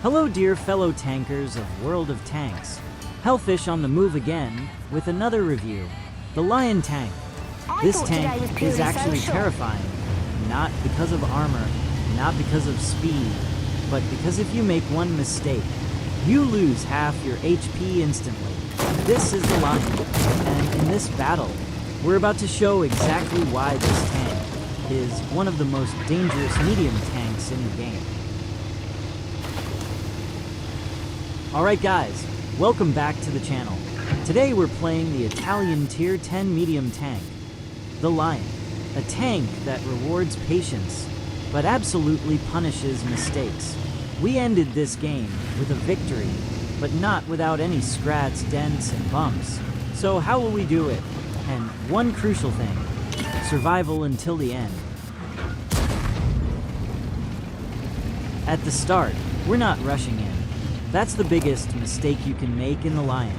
Hello dear fellow tankers of World of Tanks. HELLFISH on the move again with another review. The Lion Tank. This tank is actually terrifying. Not because of armor, not because of speed, but because if you make one mistake, you lose half your HP instantly. This is the Lion, and in this battle, we're about to show exactly why this tank is one of the most dangerous medium tanks in the game. Alright guys, welcome back to the channel. Today we're playing the Italian Tier 10 medium tank, the Lion. A tank that rewards patience, but absolutely punishes mistakes. We ended this game with a victory, but not without any scratches, dents, and bumps. So how will we do it? And one crucial thing, survival until the end. At the start, we're not rushing in. That's the biggest mistake you can make in the Lion.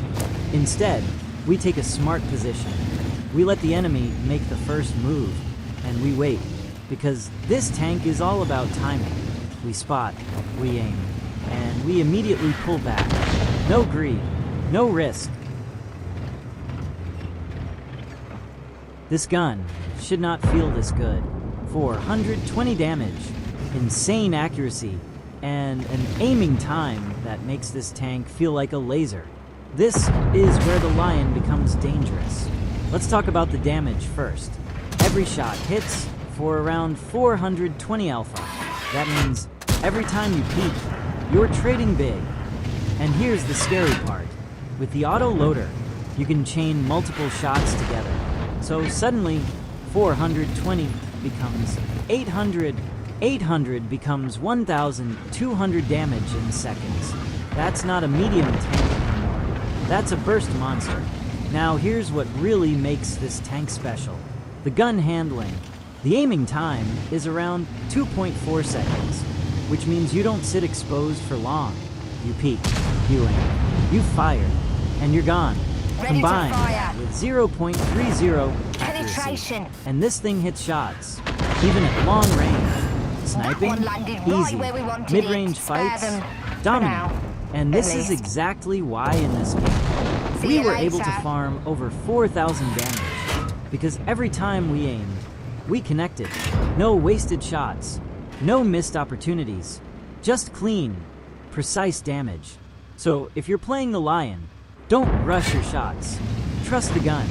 Instead, we take a smart position. We let the enemy make the first move, and we wait, because this tank is all about timing. We spot, we aim, and we immediately pull back. No greed, no risk. This gun should not feel this good. 420 damage, insane accuracy, and an aiming time that makes this tank feel like a laser. This is where the Lion becomes dangerous. Let's talk about the damage first. Every shot hits for around 420 alpha. That means every time you peek, you're trading big. And here's the scary part. With the auto loader, you can chain multiple shots together. So suddenly, 420 becomes 800, 800 becomes 1,200 damage in seconds. That's not a medium tank anymore. That's a burst monster. Now here's what really makes this tank special. The gun handling. The aiming time is around 2.4 seconds, which means you don't sit exposed for long. You peek, you aim, you fire, and you're gone. Combined with 0.30 accuracy. And this thing hits shots, even at long range. Sniping, easy. Mid-range fights, dominant. And this is exactly why in this game, we were able to farm over 4,000 damage. Because every time we aimed, we connected. No wasted shots, no missed opportunities. Just clean, precise damage. So if you're playing the Lion, don't rush your shots. Trust the gun.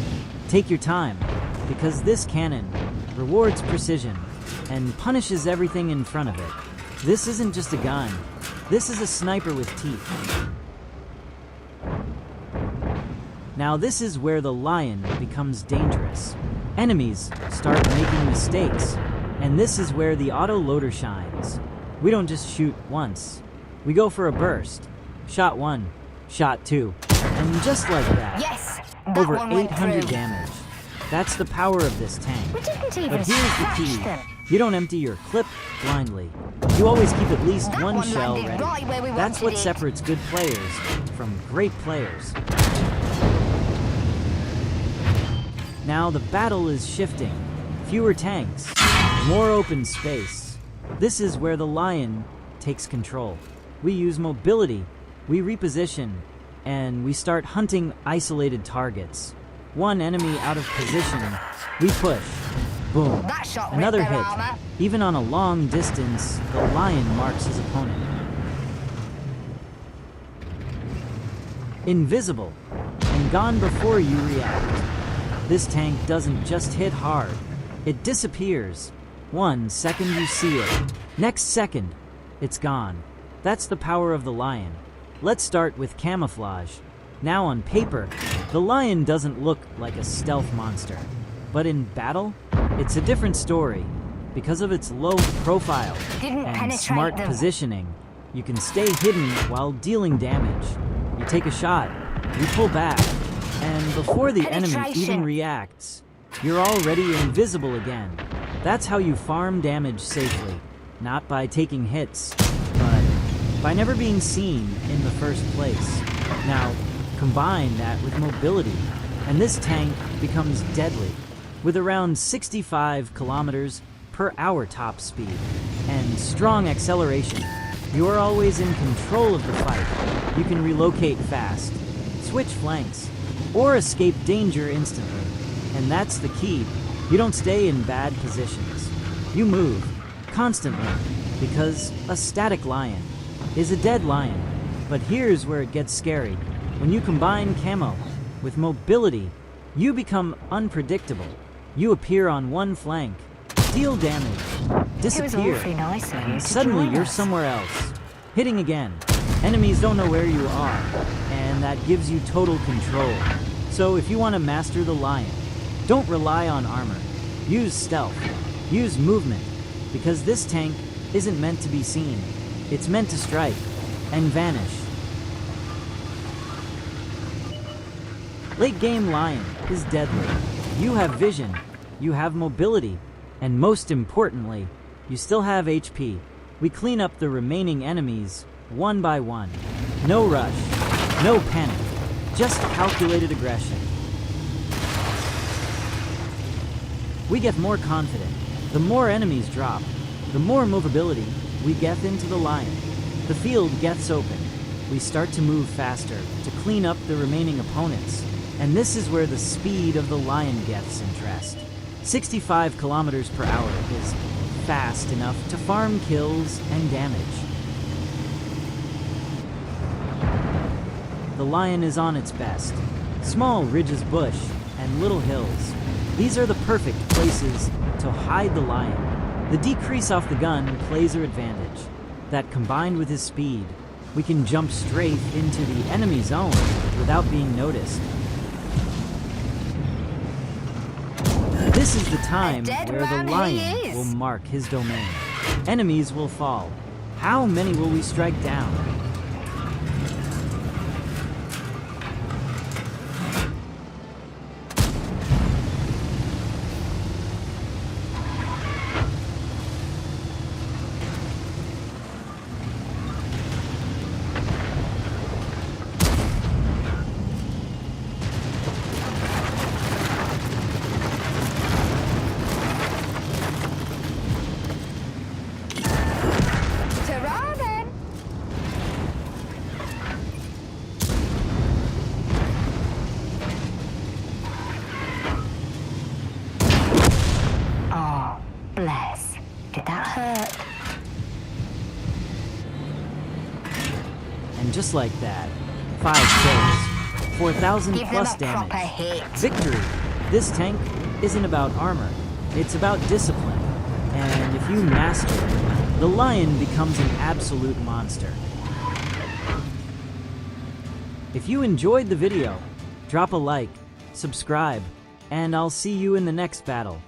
Take your time, because this cannon rewards precision and punishes everything in front of it. This isn't just a gun. This is a sniper with teeth. Now this is where the Lion becomes dangerous. Enemies start making mistakes, and this is where the auto loader shines. We don't just shoot once. We go for a burst. Shot 1, shot 2, and just like that, yes, over 800 damage. That's the power of this tank. But here's the key. You don't empty your clip blindly. You always keep at least one shell ready. That's what separates good players from great players. Now the battle is shifting. Fewer tanks, more open space. This is where the Lion takes control. We use mobility, we reposition, and we start hunting isolated targets. One enemy out of position, we push. Boom. Another hit. Even on a long distance, the Lion marks his opponent. Invisible, and gone before you react. This tank doesn't just hit hard, it disappears. 1 second you see it, next second, it's gone. That's the power of the Lion. Let's start with camouflage. Now on paper, the Lion doesn't look like a stealth monster. But in battle, it's a different story. Because of its low profile and smart positioning, you can stay hidden while dealing damage. You take a shot, you pull back, and before the enemy even reacts, you're already invisible again. That's how you farm damage safely. Not by taking hits, but by never being seen in the first place. Now, combine that with mobility, and this tank becomes deadly. With around 65 kilometers per hour top speed and strong acceleration, You are always in control of the fight. You can relocate fast, switch flanks, or escape danger instantly. And that's the key. You don't stay in bad positions. You move, constantly, because a static lion is a dead lion. But here's where it gets scary. When you combine camo with mobility, you become unpredictable. You appear on one flank, deal damage, disappear, and suddenly you're somewhere else, hitting again. Enemies don't know where you are, and that gives you total control. So if you want to master the lion, don't rely on armor. Use stealth, use movement, because this tank isn't meant to be seen. It's meant to strike and vanish. Late game lion is deadly. You have vision, you have mobility, and most importantly, you still have HP. We clean up the remaining enemies one by one. No rush, no panic, just calculated aggression. We get more confident. The more enemies drop, the more movability we get into the lion. The field gets open. We start to move faster to clean up the remaining opponents. And this is where the speed of the lion gets interest. 65 kilometers per hour is fast enough to farm kills and damage. The lion is on its best. Small ridges bush and little hills. These are the perfect places to hide the lion. The decrease off the gun plays our advantage. That combined with his speed, we can jump straight into the enemy zone without being noticed. This is the time where the lion will mark his domain. Enemies will fall. How many will we strike down? Bless. Did that hurt? And just like that, 5 kills, 4,000 Give plus them a proper damage. hit. Victory! This tank isn't about armor, it's about discipline. And if you master it, the lion becomes an absolute monster. If you enjoyed the video, drop a like, subscribe, and I'll see you in the next battle.